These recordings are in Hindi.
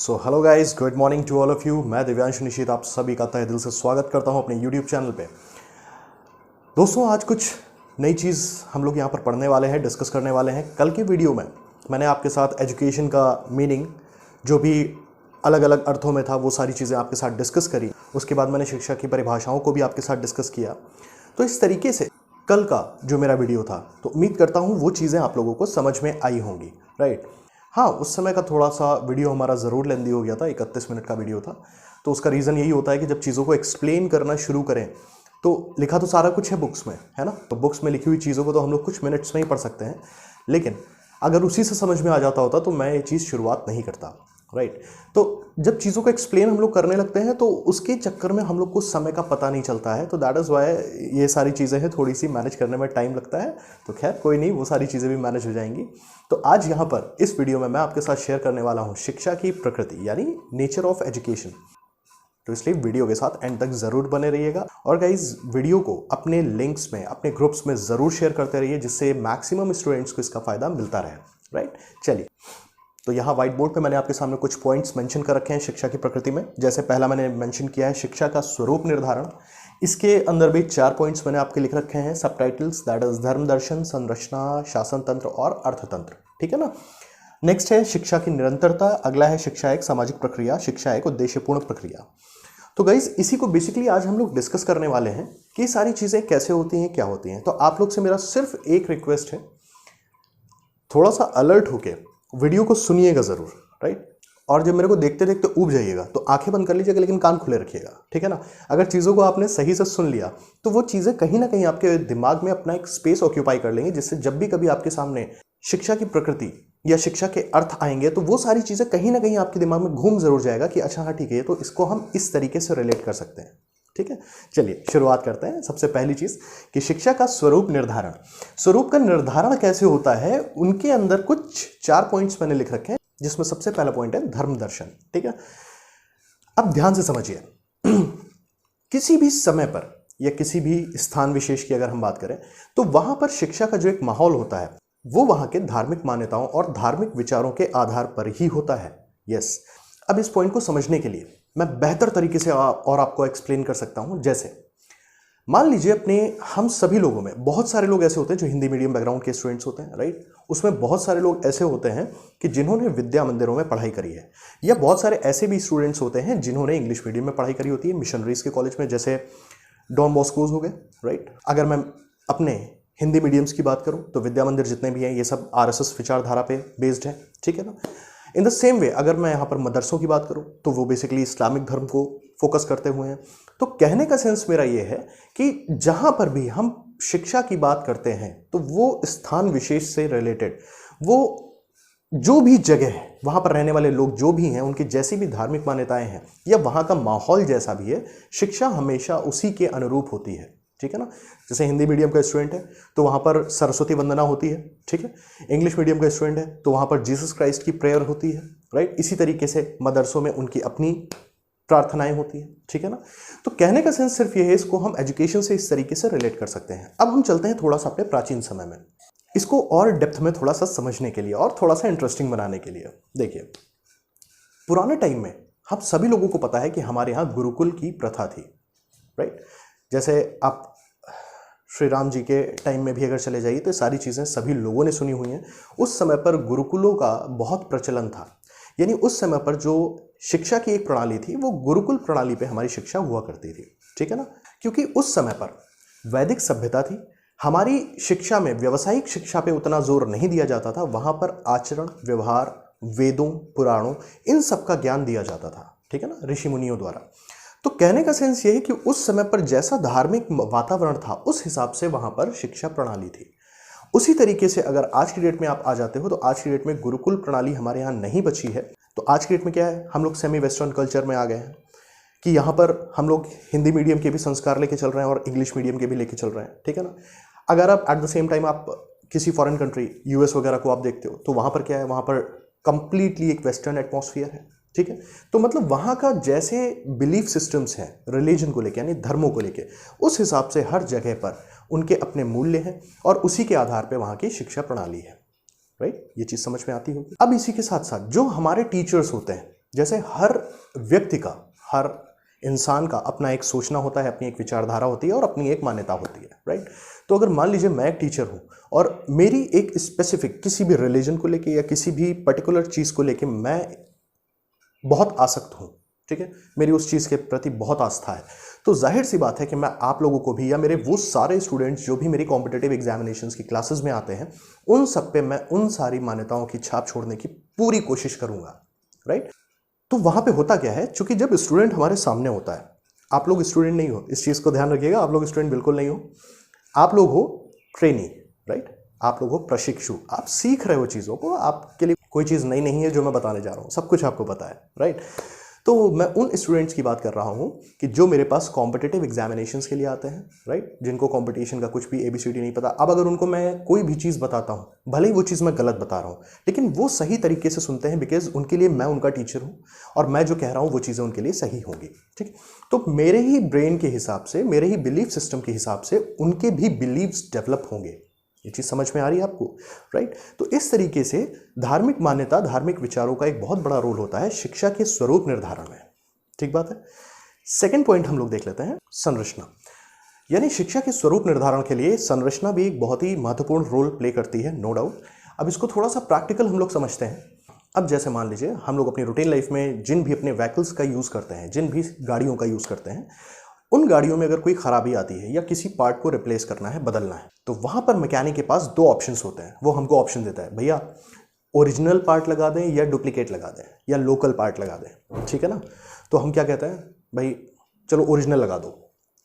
So hello guys, good morning to all of you. मैं दिव्यांशुनिशिथ आप सभी का तहे दिल से स्वागत करता हूं अपने यूट्यूब चैनल पे। दोस्तों, आज कुछ नई चीज़ हम लोग यहां पर पढ़ने वाले हैं, डिस्कस करने वाले हैं। कल की वीडियो में मैंने आपके साथ एजुकेशन का मीनिंग, जो भी अलग अलग अर्थों में था, वो सारी चीज़ें आपके साथ डिस्कस करी। उसके बाद मैंने शिक्षा की परिभाषाओं को भी आपके साथ डिस्कस किया। तो इस तरीके से कल का जो मेरा वीडियो था, तो उम्मीद करता हूँ वो चीज़ें आप लोगों को समझ में आई होंगी, राइट। हाँ, उस समय का थोड़ा सा वीडियो हमारा ज़रूर लेंदी हो गया था, 31 मिनट का वीडियो था। तो उसका रीज़न यही होता है कि जब चीज़ों को एक्सप्लेन करना शुरू करें तो लिखा तो सारा कुछ है बुक्स में, है ना। तो बुक्स में लिखी हुई चीज़ों को तो हम लोग कुछ मिनट्स में ही पढ़ सकते हैं, लेकिन अगर उसी से समझ में आ जाता होता तो मैं ये चीज़ शुरुआत नहीं करता, राइट। तो जब चीज़ों को एक्सप्लेन हम लोग करने लगते हैं तो उसके चक्कर में हम लोग को समय का पता नहीं चलता है। तो दैट इज़ वाई ये सारी चीज़ें हैं, थोड़ी सी मैनेज करने में टाइम लगता है। तो खैर कोई नहीं, वो सारी चीज़ें भी मैनेज हो जाएंगी। तो आज यहाँ पर इस वीडियो में मैं आपके साथ शेयर करने वाला हूँ शिक्षा की प्रकृति, यानी नेचर ऑफ एजुकेशन। तो इसलिए वीडियो के साथ एंड तक ज़रूर बने रहिएगा। और गाइज, वीडियो को अपने लिंक्स में, अपने ग्रुप्स में ज़रूर शेयर करते रहिए, जिससे मैक्सिमम स्टूडेंट्स को इसका फ़ायदा मिलता रहे, राइट। चलिए, तो यहाँ व्हाइट बोर्ड पे मैंने आपके सामने कुछ पॉइंट्स मेंशन कर रखे हैं शिक्षा की प्रकृति में। जैसे पहला मैंने मेंशन किया है शिक्षा का स्वरूप निर्धारण। इसके अंदर भी 4 पॉइंट्स मैंने आपके लिख रखे हैं, सब टाइटल्स, दैट इज धर्म दर्शन, संरचना, शासन तंत्र और अर्थतंत्र, ठीक है ना। नेक्स्ट है शिक्षा की निरंतरता। अगला है शिक्षा एक सामाजिक प्रक्रिया, शिक्षा एक उद्देश्यपूर्ण प्रक्रिया। तो गाइज, इसी को बेसिकली आज हम लोग डिस्कस करने वाले हैं कि सारी चीज़ें कैसे होती हैं, क्या होती हैं। तो आप लोग से मेरा सिर्फ एक रिक्वेस्ट है, थोड़ा सा अलर्ट होके वीडियो को सुनिएगा ज़रूर, राइट। और जब मेरे को देखते देखते ऊब जाइएगा तो आंखें बंद कर लीजिएगा, लेकिन कान खुले रखिएगा, ठीक है ना। अगर चीज़ों को आपने सही से सुन लिया तो वो चीज़ें कहीं ना कहीं आपके दिमाग में अपना एक स्पेस ऑक्यूपाई कर लेंगी, जिससे जब भी कभी आपके सामने शिक्षा की प्रकृति या शिक्षा के अर्थ आएंगे तो वो सारी चीज़ें कहीं ना कहीं आपके दिमाग में घूम जरूर जाएगा कि अच्छा हाँ ठीक है, तो इसको हम इस तरीके से रिलेट कर सकते हैं, ठीक है। चलिए शुरुआत करते हैं। सबसे पहली चीज कि शिक्षा का स्वरूप निर्धारण। स्वरूप का निर्धारण कैसे होता है, उनके अंदर कुछ 4 पॉइंट्स मैंने लिख रखे हैं, जिसमें सबसे पहला पॉइंट है धर्म दर्शन, ठीक है। अब ध्यान से समझिए, किसी भी समय पर या किसी भी स्थान विशेष की अगर हम बात करें तो वहां पर शिक्षा का जो एक माहौल होता है वो वहां के धार्मिक मान्यताओं और धार्मिक विचारों के आधार पर ही होता है। यस, अब इस पॉइंट को समझने के लिए मैं बेहतर तरीके से और आपको एक्सप्लेन कर सकता हूं। जैसे मान लीजिए, अपने हम सभी लोगों में बहुत सारे लोग ऐसे होते हैं जो हिंदी मीडियम बैकग्राउंड के स्टूडेंट्स होते हैं, राइट। उसमें बहुत सारे लोग ऐसे होते हैं कि जिन्होंने विद्या मंदिरों में पढ़ाई करी है, या बहुत सारे ऐसे भी स्टूडेंट्स होते हैं जिन्होंने इंग्लिश मीडियम में पढ़ाई करी होती है, मिशनरीज के कॉलेज में, जैसे डॉन बॉस्कोज हो गए, राइट। अगर मैं अपने हिंदी मीडियम्स की बात करूं तो विद्या मंदिर जितने भी हैं ये सब RSS विचारधारा पे बेस्ड है, ठीक है ना। इन द सेम वे अगर मैं यहाँ पर मदरसों की बात करूँ तो वो बेसिकली इस्लामिक धर्म को फोकस करते हुए हैं। तो कहने का सेंस मेरा ये है कि जहाँ पर भी हम शिक्षा की बात करते हैं तो वो स्थान विशेष से रिलेटेड, वो जो भी जगह है, वहाँ पर रहने वाले लोग जो भी हैं, उनकी जैसी भी धार्मिक मान्यताएं हैं या वहाँ का माहौल जैसा भी है, शिक्षा हमेशा उसी के अनुरूप होती है, ठीक है ना। जैसे हिंदी मीडियम का स्टूडेंट है तो वहाँ पर सरस्वती वंदना होती है, ठीक है। इंग्लिश मीडियम का स्टूडेंट है तो वहाँ पर जीसस क्राइस्ट की प्रेयर होती है, राइट। इसी तरीके से मदरसों में उनकी अपनी प्रार्थनाएं होती है, ठीक है ना। तो कहने का सेंस सिर्फ ये है, इसको हम एजुकेशन से इस तरीके से रिलेट कर सकते हैं। अब हम चलते हैं थोड़ा सा अपने प्राचीन समय में, इसको और डेप्थ में थोड़ा सा समझने के लिए और थोड़ा सा इंटरेस्टिंग बनाने के लिए। देखिए, पुराने टाइम में हम सभी लोगों को पता है कि हमारे यहाँ गुरुकुल की प्रथा थी, राइट। जैसे आप श्री राम जी के टाइम में भी अगर चले जाइए तो सारी चीज़ें सभी लोगों ने सुनी हुई हैं। उस समय पर गुरुकुलों का बहुत प्रचलन था, यानी उस समय पर जो शिक्षा की एक प्रणाली थी वो गुरुकुल प्रणाली पे हमारी शिक्षा हुआ करती थी, ठीक है ना। क्योंकि उस समय पर वैदिक सभ्यता थी, हमारी शिक्षा में व्यावसायिक शिक्षा पे उतना जोर नहीं दिया जाता था। वहाँ पर आचरण, व्यवहार, वेदों, पुराणों, इन सब का ज्ञान दिया जाता था, ठीक है ना, ऋषि मुनियों द्वारा। तो कहने का सेंस ये है कि उस समय पर जैसा धार्मिक वातावरण था उस हिसाब से वहां पर शिक्षा प्रणाली थी। उसी तरीके से अगर आज की डेट में आप आ जाते हो तो आज की डेट में गुरुकुल प्रणाली हमारे यहाँ नहीं बची है। तो आज की डेट में क्या है, हम लोग सेमी वेस्टर्न कल्चर में आ गए हैं कि यहाँ पर हम लोग हिंदी मीडियम के भी संस्कार लेके चल रहे हैं और इंग्लिश मीडियम के भी लेके चल रहे हैं, ठीक है ना। अगर आप एट द सेम टाइम आप किसी फॉरेन कंट्री US वगैरह को आप देखते हो तो वहाँ पर क्या है, वहाँ पर कंप्लीटली एक वेस्टर्न एटमॉस्फेयर है, ठीक है। तो मतलब वहाँ का जैसे बिलीफ सिस्टम्स हैं रिलीजन को लेके, यानी धर्मों को लेके, उस हिसाब से हर जगह पर उनके अपने मूल्य हैं और उसी के आधार पे वहाँ की शिक्षा प्रणाली है, राइट। ये चीज़ समझ में आती होगी। अब इसी के साथ साथ जो हमारे टीचर्स होते हैं, जैसे हर व्यक्ति का, हर इंसान का अपना एक सोचना होता है, अपनी एक विचारधारा होती है और अपनी एक मान्यता होती है, राइट। तो अगर मान लीजिए मैं एक टीचर हूँ और मेरी एक स्पेसिफिक किसी भी रिलीजन को लेके या किसी भी पर्टिकुलर चीज़ को लेके मैं बहुत आसक्त हूँ, ठीक है, मेरी उस चीज़ के प्रति बहुत आस्था है, तो जाहिर सी बात है कि मैं आप लोगों को भी या मेरे वो सारे स्टूडेंट्स जो भी मेरी कॉम्पिटिटिव एग्जामिनेशंस की क्लासेस में आते हैं, उन सब पे मैं उन सारी मान्यताओं की छाप छोड़ने की पूरी कोशिश करूँगा, राइट। तो वहाँ पे होता क्या है, चूंकि जब स्टूडेंट हमारे सामने होता है, आप लोग स्टूडेंट नहीं हो, इस चीज़ को ध्यान रखिएगा, आप लोग स्टूडेंट बिल्कुल नहीं हो, आप लोग हो ट्रेनी, राइट, आप लोग हो प्रशिक्षु, आप सीख रहे हो चीज़ों को, आपके लिए कोई चीज़ नई नहीं है जो मैं बताने जा रहा हूँ, सब कुछ आपको पता है, राइट। तो मैं उन स्टूडेंट्स की बात कर रहा हूँ कि जो मेरे पास कॉम्पिटिटिव एग्जामिनेशंस के लिए आते हैं, राइट, जिनको कॉम्पिटिशन का कुछ भी ABCD नहीं पता। अब अगर उनको मैं कोई भी चीज़ बताता हूँ, भले ही वो चीज़ मैं गलत बता रहा हूँ, लेकिन वो सही तरीके से सुनते हैं, बिकॉज उनके लिए मैं उनका टीचर हूँ और मैं जो कह रहा हूँ वो चीज़ें उनके लिए सही होंगी, ठीक। तो मेरे ही ब्रेन के हिसाब से, मेरे ही बिलीफ सिस्टम के हिसाब से उनके भी बिलीव्स डेवलप होंगे। ये चीज़ समझ में आ रही है आपको, राइट। तो इस तरीके से धार्मिक मान्यता, धार्मिक विचारों का एक बहुत बड़ा रोल होता है शिक्षा के स्वरूप निर्धारण में, ठीक बात है। सेकंड पॉइंट हम लोग देख लेते हैं, संरचना। यानी शिक्षा के स्वरूप निर्धारण के लिए संरचना भी एक बहुत ही महत्वपूर्ण रोल प्ले करती है, नो डाउट। अब इसको थोड़ा सा प्रैक्टिकल हम लोग समझते हैं। अब जैसे मान लीजिए हम लोग अपनी रूटीन लाइफ में जिन भी अपने व्हीकल्स का यूज़ करते हैं, जिन भी गाड़ियों का यूज़ करते हैं, उन गाड़ियों में अगर कोई खराबी आती है या किसी पार्ट को रिप्लेस करना है, बदलना है, तो वहाँ पर मैकेनिक के पास दो ऑप्शंस होते हैं। वो हमको ऑप्शन देता है, भैया ओरिजिनल पार्ट लगा दें या डुप्लीकेट लगा दें या लोकल पार्ट लगा दें, ठीक है ना। तो हम क्या कहते हैं, भाई चलो ओरिजिनल लगा दो।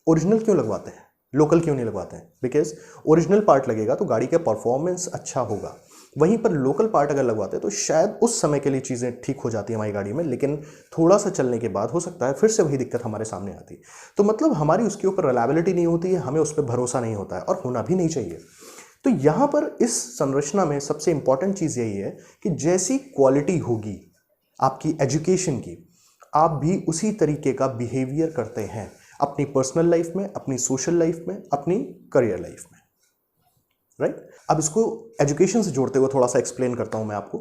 ओरिजिनल क्यों लगवाते हैं, लोकल क्यों नहीं लगवाते हैं? बिकॉज ओरिजिनल पार्ट लगेगा तो गाड़ी का परफॉर्मेंस अच्छा होगा, वहीं पर लोकल पार्ट अगर लगवाते हैं तो शायद उस समय के लिए चीज़ें ठीक हो जाती है हमारी गाड़ी में, लेकिन थोड़ा सा चलने के बाद हो सकता है फिर से वही दिक्कत हमारे सामने आती। तो मतलब हमारी उसके ऊपर रिलायबिलिटी नहीं होती है, हमें उस पर भरोसा नहीं होता है और होना भी नहीं चाहिए। तो यहाँ पर इस संरचना में सबसे इंपॉर्टेंट चीज़ यही है कि जैसी क्वालिटी होगी आपकी एजुकेशन की, आप भी उसी तरीके का बिहेवियर करते हैं अपनी पर्सनल लाइफ में, अपनी सोशल लाइफ में, अपनी करियर लाइफ में, राइट। अब इसको एजुकेशन से जोड़ते हुए थोड़ा सा एक्सप्लेन करता हूं मैं आपको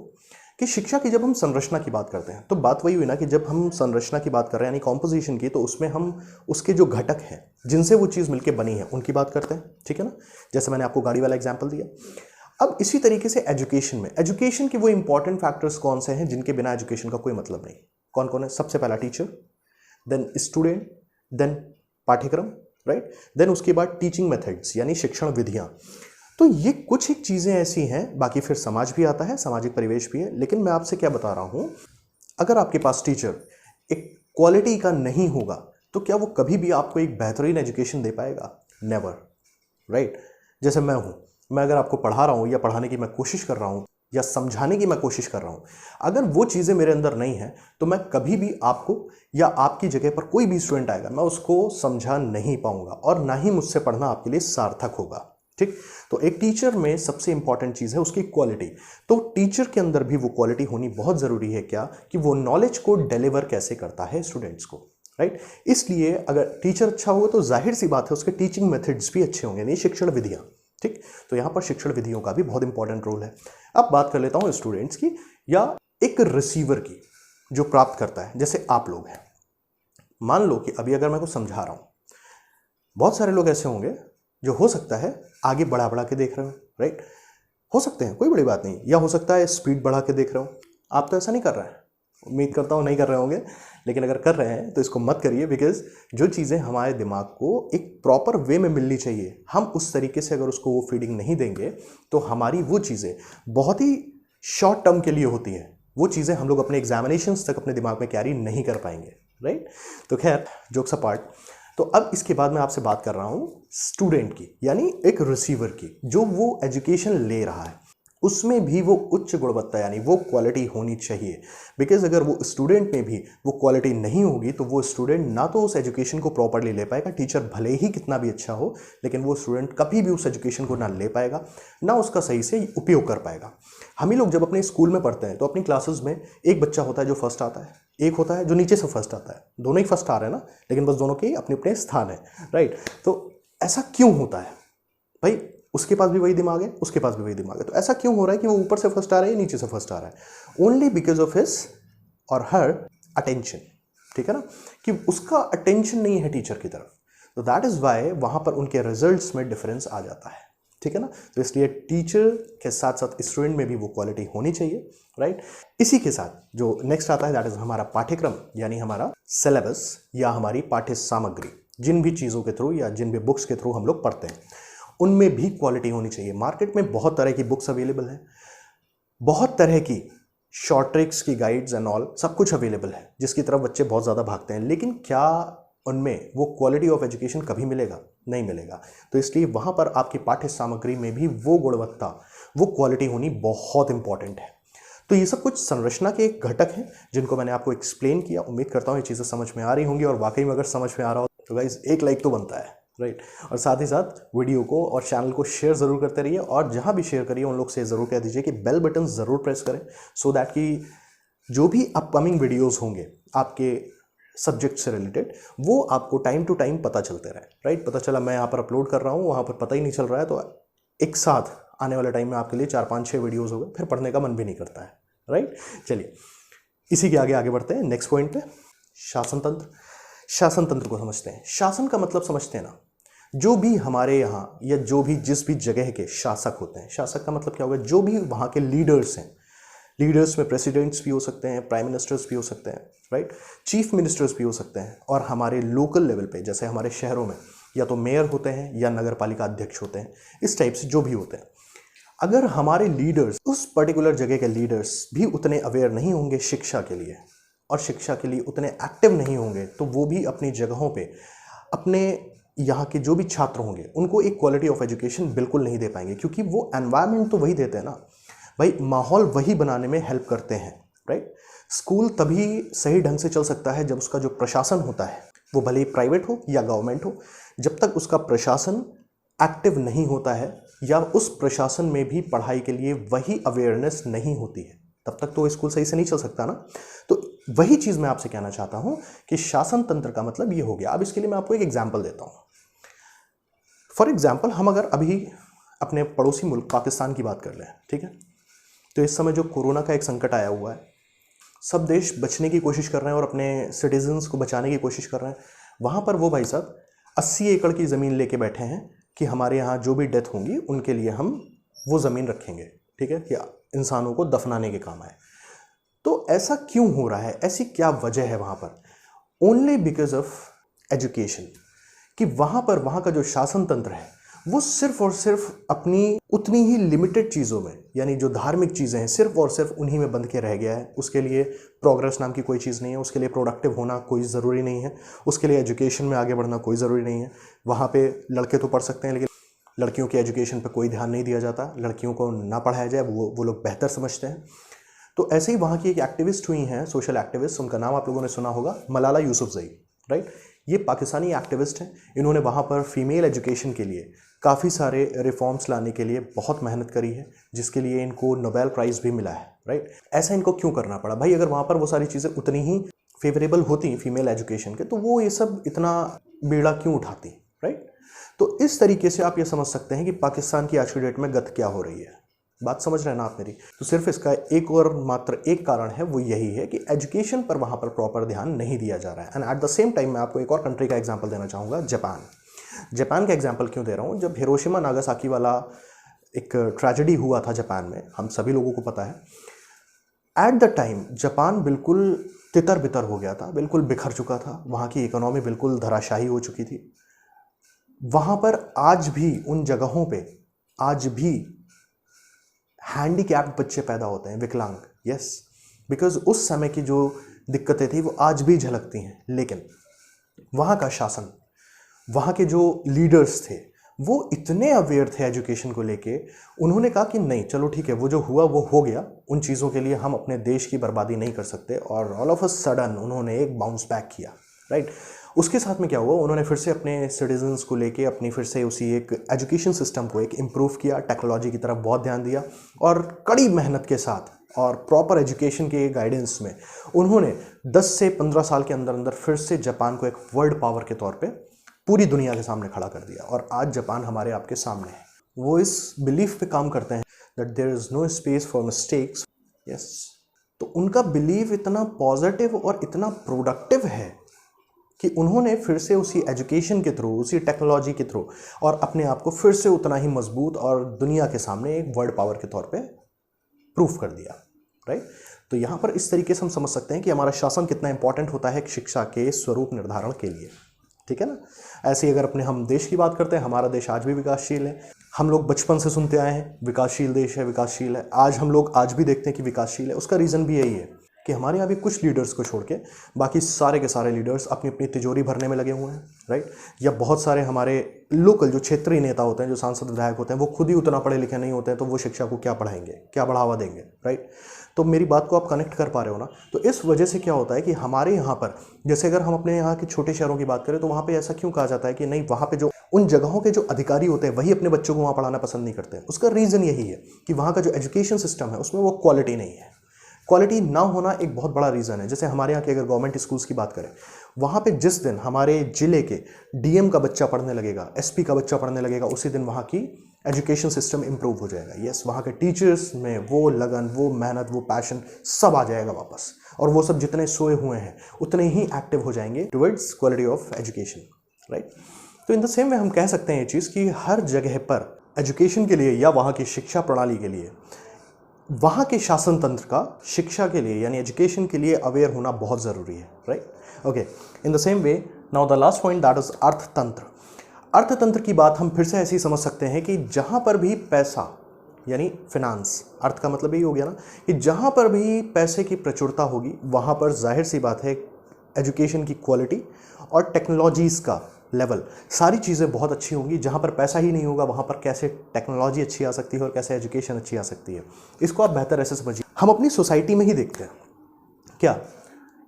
कि शिक्षा की जब हम संरचना की बात करते हैं तो बात वही हुई ना कि जब हम संरचना की बात कर रहे हैं यानी कॉम्पोजिशन की, तो उसमें हम उसके जो घटक हैं जिनसे वो चीज़ मिलकर बनी है उनकी बात करते हैं, ठीक है ना। जैसे मैंने आपको गाड़ी वाला एग्जाम्पल दिया। अब इसी तरीके से एजुकेशन में, एजुकेशन के वो इंपॉर्टेंट फैक्टर्स कौन से हैं जिनके बिना एजुकेशन का कोई मतलब नहीं? कौन कौन है? सबसे पहला टीचर, देन स्टूडेंट, देन पाठ्यक्रम, राइट, देन उसके बाद टीचिंग मेथड्स यानी शिक्षण विधियां। तो ये कुछ एक चीज़ें ऐसी हैं, बाकी फिर समाज भी आता है, सामाजिक परिवेश भी है। लेकिन मैं आपसे क्या बता रहा हूँ, अगर आपके पास टीचर एक क्वालिटी का नहीं होगा तो क्या वो कभी भी आपको एक बेहतरीन एजुकेशन दे पाएगा? Never, right. जैसे मैं हूँ, मैं अगर आपको पढ़ा रहा हूँ या पढ़ाने की मैं कोशिश कर रहा हूँ या समझाने की मैं कोशिश कर रहा हूँ, अगर वो चीज़ें मेरे अंदर नहीं है तो मैं कभी भी आपको या आपकी जगह पर कोई भी स्टूडेंट आएगा, मैं उसको समझा नहीं पाऊंगा और ना ही मुझसे पढ़ना आपके लिए सार्थक होगा, ठीक। तो एक टीचर में सबसे इंपॉर्टेंट चीज़ है उसकी क्वालिटी। तो टीचर के अंदर भी वो क्वालिटी होनी बहुत ज़रूरी है, क्या कि वो नॉलेज को डिलीवर कैसे करता है स्टूडेंट्स को, राइट। इसलिए अगर टीचर अच्छा होगा तो जाहिर सी बात है उसके टीचिंग मेथड्स भी अच्छे होंगे, नहीं शिक्षण विधियाँ, ठीक। तो यहाँ पर शिक्षण विधियों का भी बहुत इंपॉर्टेंट रोल है। अब बात कर लेता हूँ स्टूडेंट्स की या एक रिसीवर की जो प्राप्त करता है। जैसे आप लोग हैं, मान लो कि अभी अगर मैं कुछ समझा रहा हूँ, बहुत सारे लोग ऐसे होंगे जो हो सकता है आगे बढ़ा बढ़ा के देख रहे हो, राइट, हो सकते हैं, कोई बड़ी बात नहीं, या हो सकता है स्पीड बढ़ा के देख रहे हो। आप तो ऐसा नहीं कर रहे हैं, उम्मीद करता हूँ नहीं कर रहे होंगे, लेकिन अगर कर रहे हैं तो इसको मत करिए, बिकॉज जो चीज़ें हमारे दिमाग को एक प्रॉपर वे में मिलनी चाहिए, हम उस तरीके से अगर उसको वो फीडिंग नहीं देंगे तो हमारी वो चीज़ें बहुत ही शॉर्ट टर्म के लिए होती हैं, वो चीज़ें हम लोग अपने एग्जामिनेशंस तक अपने दिमाग में कैरी नहीं कर पाएंगे, राइट। तो खैर, जोक्स अपार्ट, तो अब इसके बाद मैं आपसे बात कर रहा हूँ स्टूडेंट की, यानी एक रिसीवर की, जो वो एजुकेशन ले रहा है उसमें भी वो उच्च गुणवत्ता यानी वो क्वालिटी होनी चाहिए। बिकॉज अगर वो स्टूडेंट में भी वो क्वालिटी नहीं होगी तो वो स्टूडेंट ना तो उस एजुकेशन को प्रॉपरली ले पाएगा, टीचर भले ही कितना भी अच्छा हो, लेकिन वो स्टूडेंट कभी भी उस एजुकेशन को ना ले पाएगा, ना उसका सही से उपयोग कर पाएगा। हम ही लोग जब अपने स्कूल में पढ़ते हैं तो अपनी क्लासेस में एक बच्चा होता है जो फर्स्ट आता है, एक होता है जो नीचे से फर्स्ट आता है, दोनों ही फर्स्ट आ रहे हैं ना, लेकिन बस दोनों के अपने अपने स्थान है, राइट। तो ऐसा क्यों होता है भाई? उसके पास भी वही दिमाग है, उसके पास भी वही दिमाग है, तो ऐसा क्यों हो रहा है कि वो ऊपर से फर्स्ट आ रहा है या नीचे से फर्स्ट आ रहा है? ओनली बिकॉज ऑफ हिज और हर अटेंशन, ठीक है ना, कि उसका अटेंशन नहीं है टीचर की तरफ, तो दैट इज़ वाई वहाँ पर उनके रिजल्ट्स में डिफरेंस आ जाता है, ठीक है ना। तो इसलिए टीचर के साथ साथ स्टूडेंट में भी वो क्वालिटी होनी चाहिए, राइट। इसी के साथ जो नेक्स्ट आता है दैट इज हमारा पाठ्यक्रम, यानी हमारा सिलेबस या हमारी पाठ्य सामग्री, जिन भी चीज़ों के थ्रू या जिन भी बुक्स के थ्रू हम लोग पढ़ते हैं उनमें भी क्वालिटी होनी चाहिए। मार्केट में बहुत तरह की बुक्स अवेलेबल है, बहुत तरह की शॉर्ट ट्रिक्स की गाइड्स एंड ऑल सब कुछ अवेलेबल है जिसकी तरफ बच्चे बहुत ज़्यादा भागते हैं, लेकिन क्या उनमें वो क्वालिटी ऑफ एजुकेशन कभी मिलेगा? नहीं मिलेगा। तो इसलिए वहाँ पर आपकी पाठ्य सामग्री में भी वो गुणवत्ता, वो क्वालिटी होनी बहुत इंपॉर्टेंट है। तो ये सब कुछ संरचना के एक घटक हैं जिनको मैंने आपको एक्सप्लेन किया। उम्मीद करता हूँ ये चीज़ें समझ में आ रही होंगी, और वाकई में अगर समझ में आ रहा हो तो गाइस एक लाइक तो बनता है, राइट। और साथ ही साथ वीडियो को और चैनल को शेयर ज़रूर करते रहिए, और जहाँ भी शेयर करिए उन लोग से ज़रूर कह दीजिए कि बेल बटन ज़रूर प्रेस करें, सो दैट कि जो भी अपकमिंग वीडियोज़ होंगे आपके सब्जेक्ट से रिलेटेड वो आपको टाइम टू टाइम पता चलते रहे, राइट। पता चला मैं यहाँ पर अपलोड कर रहा हूँ, वहाँ पर पता ही नहीं चल रहा है, तो एक साथ आने वाले टाइम में आपके लिए 4-5-6 वीडियोज़ हो गए, फिर पढ़ने का मन भी नहीं करता है, राइट। चलिए इसी के आगे बढ़ते हैं नेक्स्ट पॉइंट पे, शासन तंत्र। शासन तंत्र को समझते हैं। शासन का मतलब समझते हैं ना, जो भी हमारे यहाँ या जो भी जिस भी जगह के शासक होते हैं, शासक का मतलब क्या होगा, जो भी वहाँ के लीडर्स हैं, लीडर्स में प्रेसिडेंट्स भी हो सकते हैं, प्राइम मिनिस्टर्स भी हो सकते हैं, राइट, चीफ मिनिस्टर्स भी हो सकते हैं, और हमारे लोकल लेवल पे जैसे हमारे शहरों में या तो मेयर होते हैं या नगर पालिका अध्यक्ष होते हैं, इस टाइप से जो भी होते हैं। अगर हमारे लीडर्स, उस पर्टिकुलर जगह के लीडर्स भी उतने अवेयर नहीं होंगे शिक्षा के लिए, और शिक्षा के लिए उतने एक्टिव नहीं होंगे, तो वो भी अपनी जगहों पे अपने यहाँ के जो भी छात्र होंगे उनको एक क्वालिटी ऑफ एजुकेशन बिल्कुल नहीं दे पाएंगे, क्योंकि वो एनवायरनमेंट तो वही देते हैं ना भाई, माहौल वही बनाने में हेल्प करते हैं, राइट। स्कूल तभी सही ढंग से चल सकता है जब उसका जो प्रशासन होता है, वो भले ही प्राइवेट हो या गवर्नमेंट हो, जब तक उसका प्रशासन एक्टिव नहीं होता है या उस प्रशासन में भी पढ़ाई के लिए वही अवेयरनेस नहीं होती है, तब तक तो स्कूल सही से नहीं चल सकता ना। तो वही चीज़ मैं आपसे कहना चाहता हूँ कि शासन तंत्र का मतलब ये हो गया। अब इसके लिए मैं आपको एक एग्जाम्पल देता हूँ। फॉर एग्जाम्पल, हम अगर अभी अपने पड़ोसी मुल्क पाकिस्तान की बात कर लें, ठीक है, तो इस समय जो कोरोना का एक संकट आया हुआ है, सब देश बचने की कोशिश कर रहे हैं और अपने सिटीजन्स को बचाने की कोशिश कर रहे हैं। वहाँ पर वो भाई साहब 80 एकड़ की ज़मीन लेके बैठे हैं कि हमारे यहाँ जो भी डेथ होंगी उनके लिए हम वो ज़मीन रखेंगे, ठीक है, कि इंसानों को दफनाने के काम आए। तो ऐसा क्यों हो रहा है, ऐसी क्या वजह है वहाँ पर? ओनली बिकॉज ऑफ एजुकेशन, कि वहाँ पर वहाँ का जो शासन तंत्र है वो सिर्फ और सिर्फ अपनी उतनी ही लिमिटेड चीज़ों में, यानी जो धार्मिक चीज़ें हैं सिर्फ और सिर्फ उन्हीं में बंध के रह गया है। उसके लिए प्रोग्रेस नाम की कोई चीज़ नहीं है, उसके लिए प्रोडक्टिव होना कोई ज़रूरी नहीं है, उसके लिए एजुकेशन में आगे बढ़ना कोई ज़रूरी नहीं है। वहाँ पे लड़के तो पढ़ सकते हैं, लेकिन लड़कियों की एजुकेशन पर कोई ध्यान नहीं दिया जाता, लड़कियों को ना पढ़ाया जाए वो लोग बेहतर समझते हैं। तो ऐसे ही वहाँ की एक एक्टिविस्ट हुई हैं, सोशल एक्टिविस्ट, उनका नाम आप लोगों ने सुना होगा, मलाला यूसुफजई, राइट। ये पाकिस्तानी एक्टिविस्ट हैं। इन्होंने वहाँ पर फीमेल एजुकेशन के लिए काफ़ी सारे रिफॉर्म्स लाने के लिए बहुत मेहनत करी है, जिसके लिए इनको नोबेल प्राइज़ भी मिला है, राइट। ऐसा इनको क्यों करना पड़ा भाई? अगर वहाँ पर वो सारी चीज़ें उतनी ही फेवरेबल होती फीमेल एजुकेशन के, तो वो ये सब इतना बीड़ा क्यों उठाती, राइट। तो इस तरीके से आप ये समझ सकते हैं कि पाकिस्तान की आज की डेट में गत क्या हो रही है। बात समझ रहे हैं ना आप मेरी? तो सिर्फ इसका एक और मात्र एक कारण है, वो यही है कि एजुकेशन पर वहाँ पर प्रॉपर ध्यान नहीं दिया जा रहा है। And at the same time मैं आपको एक और कंट्री का एग्जांपल देना चाहूँगा, जापान। जापान का एग्जांपल क्यों दे रहा हूँ? जब हिरोशिमा नागासाकी वाला एक ट्रेजेडी हुआ था जापान में, हम सभी लोगों को पता है, एट द टाइम जापान बिल्कुल तितर बितर हो गया था, बिल्कुल बिखर चुका था, वहाँ की इकोनॉमी बिल्कुल धराशायी हो चुकी थी। वहाँ पर आज भी उन जगहों पे आज भी हैंडीकैप्ड बच्चे पैदा होते हैं, विकलांग, यस, बिकॉज उस समय की जो दिक्कतें थी वो आज भी झलकती हैं। लेकिन वहाँ का शासन, वहाँ के जो लीडर्स थे, वो इतने अवेयर थे एजुकेशन को लेके, उन्होंने कहा कि नहीं चलो ठीक है, वो जो हुआ वो हो गया, उन चीज़ों के लिए हम अपने देश की बर्बादी नहीं कर सकते। और ऑल ऑफ अ सडन उन्होंने एक बाउंस बैक किया, राइट। उसके साथ में क्या हुआ, उन्होंने फिर से अपने सिटीजन्स को लेके अपनी फिर से उसी एक एजुकेशन सिस्टम को एक इम्प्रूव किया, टेक्नोलॉजी की तरफ बहुत ध्यान दिया, और कड़ी मेहनत के साथ और प्रॉपर एजुकेशन के गाइडेंस में उन्होंने 10 से 15 साल के अंदर अंदर फिर से जापान को एक वर्ल्ड पावर के तौर पे पूरी दुनिया के सामने खड़ा कर दिया। और आज जापान हमारे आपके सामने है। वो इस बिलीफ पे काम करते हैं that there is no space for mistakes, yes, तो उनका बिलीव इतना पॉजिटिव और इतना प्रोडक्टिव है कि उन्होंने फिर से उसी एजुकेशन के थ्रू, उसी टेक्नोलॉजी के थ्रू और अपने आप को फिर से उतना ही मजबूत और दुनिया के सामने एक वर्ल्ड पावर के तौर पे प्रूफ कर दिया, राइट। तो यहाँ पर इस तरीके से हम समझ सकते हैं कि हमारा शासन कितना इंपॉर्टेंट होता है शिक्षा के स्वरूप निर्धारण के लिए, ठीक है ना। ऐसे ही अगर अपने हम देश की बात करते हैं, हमारा देश आज भी विकासशील है। हम लोग बचपन से सुनते आए हैं विकासशील देश है, विकासशील है। आज हम लोग आज भी देखते हैं कि विकासशील है। उसका रीज़न भी यही है कि हमारे यहाँ भी कुछ लीडर्स को छोड़ के बाकी सारे के सारे लीडर्स अपनी अपनी तिजोरी भरने में लगे हुए हैं, राइट। या बहुत सारे हमारे लोकल जो क्षेत्रीय नेता होते हैं, जो सांसद विधायक होते हैं, वो खुद ही उतना पढ़े लिखे नहीं होते हैं, तो वो शिक्षा को क्या पढ़ाएंगे, क्या बढ़ावा देंगे, राइट। तो मेरी बात को आप कनेक्ट कर पा रहे हो ना। तो इस वजह से क्या होता है कि हमारे यहाँ पर, जैसे अगर हम अपने यहाँ के छोटे शहरों की बात करें, तो वहाँ पे ऐसा क्यों कहा जाता है कि नहीं, वहाँ पे जो उन जगहों के जो अधिकारी होते हैं वही अपने बच्चों को वहाँ पढ़ाना पसंद नहीं करते हैं। उसका रीज़न यही है कि वहाँ का जो एजुकेशन सिस्टम है उसमें वो क्वालिटी नहीं है। क्वालिटी ना होना एक बहुत बड़ा रीज़न है। जैसे हमारे यहाँ के अगर गवर्नमेंट स्कूल्स की बात करें, वहाँ पे जिस दिन हमारे ज़िले के डीएम का बच्चा पढ़ने लगेगा, एसपी का बच्चा पढ़ने लगेगा, उसी दिन वहाँ की एजुकेशन सिस्टम इम्प्रूव हो जाएगा। यस, वहाँ के टीचर्स में वो लगन, वो मेहनत, वो पैशन सब आ जाएगा वापस, और वो सब जितने सोए हुए हैं उतने ही एक्टिव हो जाएंगे towards quality of education, right. तो इन द सेम वे हम कह सकते हैं ये चीज़ कि हर जगह पर एजुकेशन के लिए या वहाँ की शिक्षा प्रणाली के लिए, वहाँ के शासन तंत्र का शिक्षा के लिए यानी एजुकेशन के लिए अवेयर होना बहुत ज़रूरी है, right. Okay, in the same way now the last point, that is अर्थतंत्र। अर्थतंत्र की बात हम फिर से ऐसे ही समझ सकते हैं कि जहाँ पर भी पैसा यानी फिनांस, अर्थ का मतलब यही हो गया ना कि जहाँ पर भी पैसे की प्रचुरता होगी वहाँ पर जाहिर सी बात है एजुकेशन की क्वालिटी और टेक्नोलॉजीज़ का लेवल, सारी चीज़ें बहुत अच्छी होंगी। जहाँ पर पैसा ही नहीं होगा वहाँ पर कैसे टेक्नोलॉजी अच्छी आ सकती है और कैसे एजुकेशन अच्छी आ सकती है, इसको आप बेहतर ऐसे समझिए। हम अपनी सोसाइटी में ही देखते हैं, क्या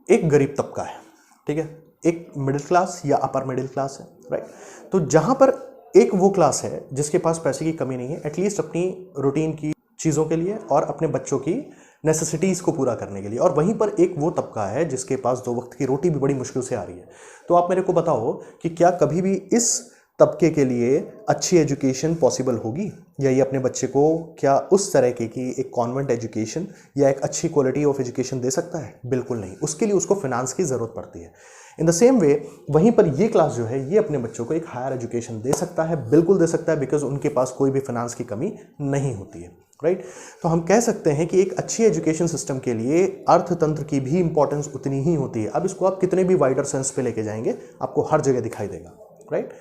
एक गरीब तबका है, ठीक है, एक मिडिल क्लास या अपर मिडिल क्लास है, राइट। तो जहाँ पर एक वो क्लास है जिसके पास पैसे की कमी नहीं है, एटलीस्ट अपनी रूटीन की चीज़ों के लिए और अपने बच्चों की नेसेसिटीज़ को पूरा करने के लिए, और वहीं पर एक वो तबका है जिसके पास 2 वक्त की रोटी भी बड़ी मुश्किल से आ रही है। तो आप मेरे को बताओ कि क्या कभी भी इस तबके के लिए अच्छी एजुकेशन पॉसिबल होगी, या ये अपने बच्चे को क्या उस तरह की एक कॉन्वेंट एजुकेशन या एक अच्छी क्वालिटी ऑफ एजुकेशन दे सकता है? बिल्कुल नहीं। उसके लिए उसको फिनांस की ज़रूरत पड़ती है। इन द सेम वे वहीं पर ये क्लास जो है ये अपने बच्चों को एक हायर एजुकेशन दे सकता है, बिल्कुल दे सकता है, बिकॉज उनके पास कोई भी फिनांस की कमी नहीं होती है, राइट। तो हम कह सकते हैं कि एक अच्छी एजुकेशन सिस्टम के लिए अर्थतंत्र की भी इंपॉर्टेंस उतनी ही होती है। अब इसको आप कितने भी वाइडर सेंस पे लेके जाएंगे आपको हर जगह दिखाई देगा, राइट।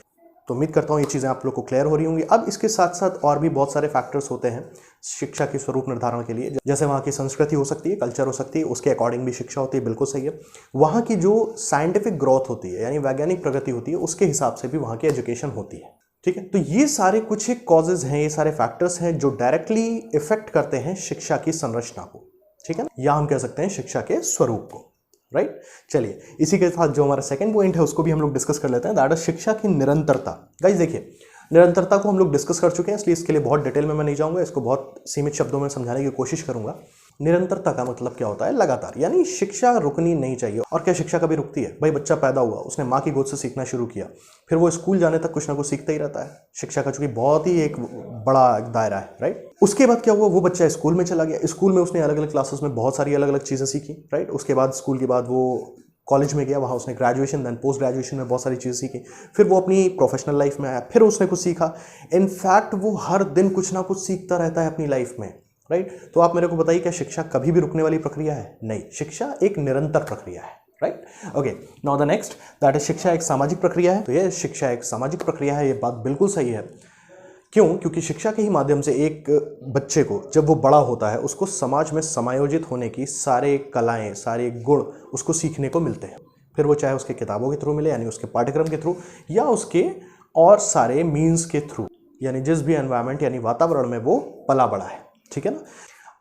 तो उम्मीद करता हूँ ये चीज़ें आप लोग को क्लियर हो रही होंगी। अब इसके साथ साथ और भी बहुत सारे फैक्टर्स होते हैं शिक्षा के स्वरूप निर्धारण के लिए, जैसे वहाँ की संस्कृति हो सकती है, कल्चर हो सकती है, उसके अकॉर्डिंग भी शिक्षा होती है, बिल्कुल सही है। वहाँ की जो साइंटिफिक ग्रोथ होती है यानी वैज्ञानिक प्रगति होती है, उसके हिसाब से भी वहाँ की एजुकेशन होती है, ठीक है। तो ये सारे कुछ एक कॉजेज हैं, ये सारे फैक्टर्स हैं जो डायरेक्टली इफेक्ट करते हैं शिक्षा की संरचना को, ठीक है, या हम कह सकते हैं शिक्षा के स्वरूप को, राइट। चलिए इसी के साथ जो हमारा सेकंड पॉइंट है उसको भी हम लोग डिस्कस कर लेते हैं, दैट इज शिक्षा की निरंतरता। गाइस देखिए, निरंतरता को हम लोग डिस्कस कर चुके हैं, इसलिए इसके लिए बहुत डिटेल में मैं नहीं जाऊंगा, इसको बहुत सीमित शब्दों में समझाने की कोशिश करूंगा। निरंतरता का मतलब क्या होता है? लगातार, यानी शिक्षा रुकनी नहीं चाहिए। और क्या शिक्षा कभी रुकती है? भाई बच्चा पैदा हुआ, उसने माँ की गोद से सीखना शुरू किया, फिर वो स्कूल जाने तक कुछ ना कुछ सीखता ही रहता है। शिक्षा का चूंकि बहुत ही एक बड़ा दायरा है, राइट। उसके बाद क्या हुआ? वो बच्चा स्कूल में चला गया, स्कूल में उसने अलग अलग क्लासेस में बहुत सारी अलग अलग चीज़ें सीखी, राइट। उसके बाद स्कूल के बाद वो कॉलेज में गया, वहाँ उसने ग्रेजुएशन देन पोस्ट ग्रेजुएशन में बहुत सारी चीज़ें सीखी, फिर वो अपनी प्रोफेशनल लाइफ में आया, फिर उसने कुछ सीखा। इनफैक्ट वो हर दिन कुछ ना कुछ सीखता रहता है अपनी लाइफ में, राइट। तो आप मेरे को बताइए, क्या शिक्षा कभी भी रुकने वाली प्रक्रिया है? नहीं, शिक्षा एक निरंतर प्रक्रिया है, right. Okay, now the next, that is शिक्षा एक सामाजिक प्रक्रिया है। तो ये शिक्षा एक सामाजिक प्रक्रिया है, ये बात बिल्कुल सही है। क्यों? क्योंकि शिक्षा के ही माध्यम से एक बच्चे को जब वो बड़ा होता है उसको समाज में समायोजित होने की सारे कलाएं, सारे गुण उसको सीखने को मिलते हैं। फिर वो चाहे उसके किताबों के थ्रू मिले यानी उसके पाठ्यक्रम के थ्रू, या उसके और सारे मीन्स के थ्रू, यानी जिस भी एनवायरनमेंट यानी वातावरण में वो पला बड़ा है, ठीक है ना।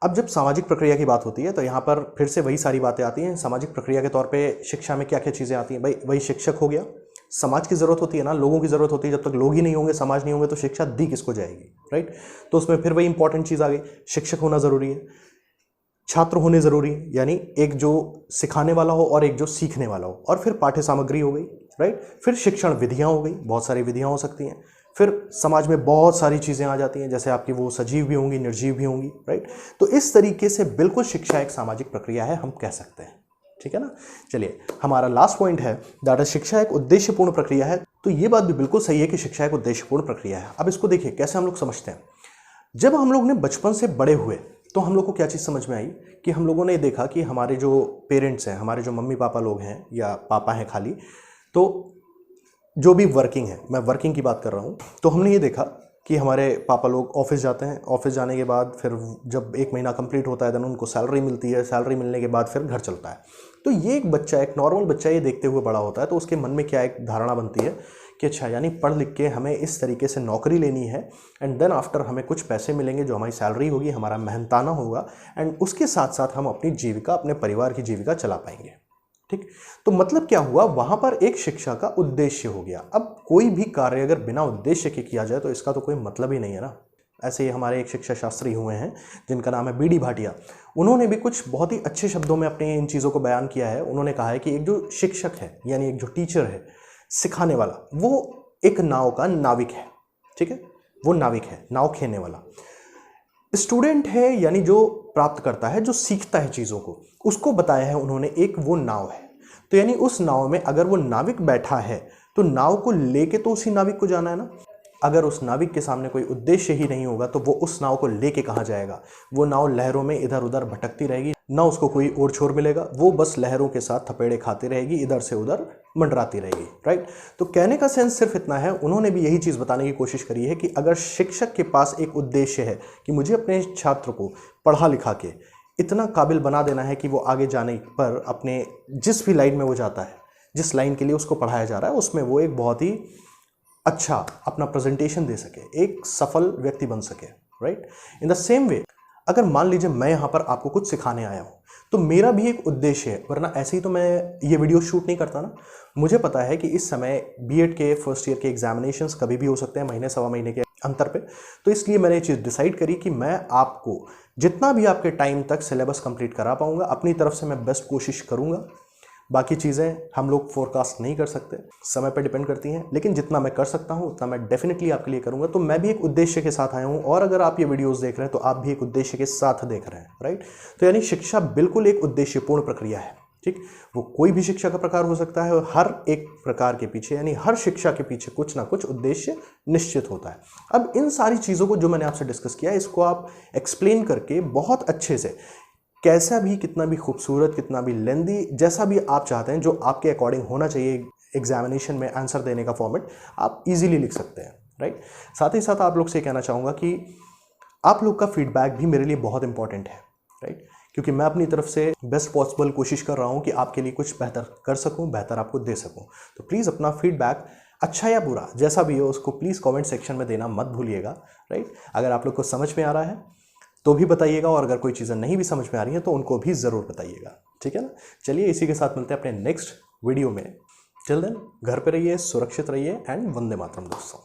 अब जब सामाजिक प्रक्रिया की बात होती है तो यहाँ पर फिर से वही सारी बातें आती हैं। सामाजिक प्रक्रिया के तौर पे शिक्षा में क्या क्या चीज़ें आती हैं? भाई वही शिक्षक हो गया, समाज की ज़रूरत होती है ना, लोगों की ज़रूरत होती है। जब तक लोग ही नहीं होंगे, समाज नहीं होंगे, तो शिक्षा दी किसको जाएगी, राइट। तो उसमें फिर वही इंपॉर्टेंट चीज़ आ गई, शिक्षक होना ज़रूरी है, छात्र होने ज़रूरी है, यानी एक जो सिखाने वाला हो और एक जो सीखने वाला हो, और फिर पाठ्य सामग्री हो गई, राइट। फिर शिक्षण विधियाँ हो गई, बहुत सारी विधियाँ हो सकती हैं, फिर समाज में बहुत सारी चीज़ें आ जाती हैं, जैसे आपकी वो सजीव भी होंगी, निर्जीव भी होंगी, राइट। तो इस तरीके से बिल्कुल शिक्षा एक सामाजिक प्रक्रिया है, हम कह सकते हैं, ठीक है ना। चलिए, हमारा लास्ट पॉइंट है दैट इज शिक्षा एक उद्देश्यपूर्ण प्रक्रिया है। तो ये बात भी बिल्कुल सही है कि शिक्षा एक उद्देश्यपूर्ण प्रक्रिया है। अब इसको देखिए कैसे हम लोग समझते हैं। जब हम लोग ने बचपन से बड़े हुए तो हम लोग को क्या चीज़ समझ में आई कि हम लोगों ने देखा कि हमारे जो पेरेंट्स हैं, हमारे जो मम्मी पापा लोग हैं या पापा हैं खाली, तो जो भी वर्किंग है, मैं वर्किंग की बात कर रहा हूँ, तो हमने ये देखा कि हमारे पापा लोग ऑफिस जाते हैं, ऑफिस जाने के बाद फिर जब 1 महीना कंप्लीट होता है देन उनको सैलरी मिलती है, सैलरी मिलने के बाद फिर घर चलता है। तो ये एक बच्चा, एक नॉर्मल बच्चा ये देखते हुए बड़ा होता है, तो उसके मन में क्या एक धारणा बनती है कि अच्छा, यानी पढ़ लिख के हमें इस तरीके से नौकरी लेनी है एंड देन आफ्टर हमें कुछ पैसे मिलेंगे, जो हमारी सैलरी होगी, हमारा मेहनताना होगा एंड उसके साथ साथ हम अपनी जीविका, अपने परिवार की जीविका चला पाएंगे, ठीक। तो मतलब क्या हुआ, वहां पर एक शिक्षा का उद्देश्य हो गया। अब कोई भी कार्य अगर बिना उद्देश्य के किया जाए तो इसका तो कोई मतलब ही नहीं है ना। ऐसे ही हमारे एक शिक्षा शास्त्री हुए हैं जिनका नाम है B.D. भाटिया। उन्होंने भी कुछ बहुत ही अच्छे शब्दों में अपने इन चीज़ों को बयान किया है। उन्होंने कहा है कि एक जो शिक्षक है, यानी एक जो टीचर है, सिखाने वाला, वो एक नाव का नाविक है, ठीक है। वो नाविक है, नाव खेने वाला। स्टूडेंट है, यानी जो प्राप्त करता है, जो सीखता है चीज़ों को, उसको बताया है उन्होंने एक वो नाव है। तो यानी उस नाव में अगर वो नाविक बैठा है तो नाव को लेके तो उसी नाविक को जाना है ना। अगर उस नाविक के सामने कोई उद्देश्य ही नहीं होगा तो वो उस नाव को लेके कहाँ जाएगा। वो नाव लहरों में इधर उधर भटकती रहेगी, ना उसको कोई ओर छोर मिलेगा, वो बस लहरों के साथ थपेड़े खाती रहेगी, इधर से उधर मंडराती रहेगी, राइट। तो कहने का सेंस सिर्फ इतना है, उन्होंने भी यही चीज़ बताने की कोशिश करी है कि अगर शिक्षक के पास एक उद्देश्य है कि मुझे अपने छात्र को पढ़ा लिखा के इतना काबिल बना देना है कि वो आगे जाने पर अपने जिस भी लाइन में वो जाता है, जिस लाइन के लिए उसको पढ़ाया जा रहा है, उसमें वो एक बहुत ही अच्छा अपना प्रेजेंटेशन दे सके, एक सफल व्यक्ति बन सके, राइट। इन द सेम वे, अगर मान लीजिए मैं यहाँ पर आपको कुछ सिखाने आया हूँ तो मेरा भी एक उद्देश्य है, वरना ऐसे ही तो मैं ये वीडियो शूट नहीं करता ना। मुझे पता है कि इस समय B.Ed के फर्स्ट ईयर के एग्जामिनेशंस कभी भी हो सकते हैं, महीने सवा महीने के अंतर पे। तो इसलिए मैंने ये चीज़ डिसाइड करी कि मैं आपको जितना भी आपके टाइम तक सिलेबस कंप्लीट करा पाऊंगा, अपनी तरफ से मैं बेस्ट कोशिश करूंगा। बाकी चीज़ें हम लोग फोरकास्ट नहीं कर सकते, समय पर डिपेंड करती हैं, लेकिन जितना मैं कर सकता हूं उतना मैं डेफिनेटली आपके लिए करूंगा। तो मैं भी एक उद्देश्य के साथ आया हूं, और अगर आप ये वीडियोस देख रहे हैं तो आप भी एक उद्देश्य के साथ देख रहे हैं, राइट। तो यानी शिक्षा बिल्कुल एक उद्देश्यपूर्ण प्रक्रिया है, ठीक। वो कोई भी शिक्षा का प्रकार हो सकता है, और हर एक प्रकार के पीछे, यानी हर शिक्षा के पीछे कुछ ना कुछ उद्देश्य निश्चित होता है। अब इन सारी चीज़ों को जो मैंने आपसे डिस्कस किया, इसको आप एक्सप्लेन करके बहुत अच्छे से, कैसा भी, कितना भी खूबसूरत, कितना भी लेंदी, जैसा भी आप चाहते हैं, जो आपके अकॉर्डिंग होना चाहिए एग्जामिनेशन में आंसर देने का फॉर्मेट, आप इजीली लिख सकते हैं, राइट। साथ ही साथ आप लोग से कहना चाहूँगा कि आप लोग का फीडबैक भी मेरे लिए बहुत इंपॉर्टेंट है, राइट, क्योंकि मैं अपनी तरफ से बेस्ट पॉसिबल कोशिश कर रहा हूँ कि आपके लिए कुछ बेहतर कर सकूँ, बेहतर आपको दे सकूँ। तो प्लीज़ अपना फीडबैक, अच्छा या बुरा, जैसा भी हो, उसको प्लीज़ कमेंट सेक्शन में देना मत भूलिएगा, राइट। अगर आप लोग को समझ में आ रहा है तो भी बताइएगा, और अगर कोई चीज़ें नहीं भी समझ में आ रही हैं तो उनको भी ज़रूर बताइएगा, ठीक है ना। चलिए, इसी के साथ मिलते हैं अपने नेक्स्ट वीडियो में। टिल देन, घर पे रहिए, सुरक्षित रहिए एंड वंदे मातरम दोस्तों।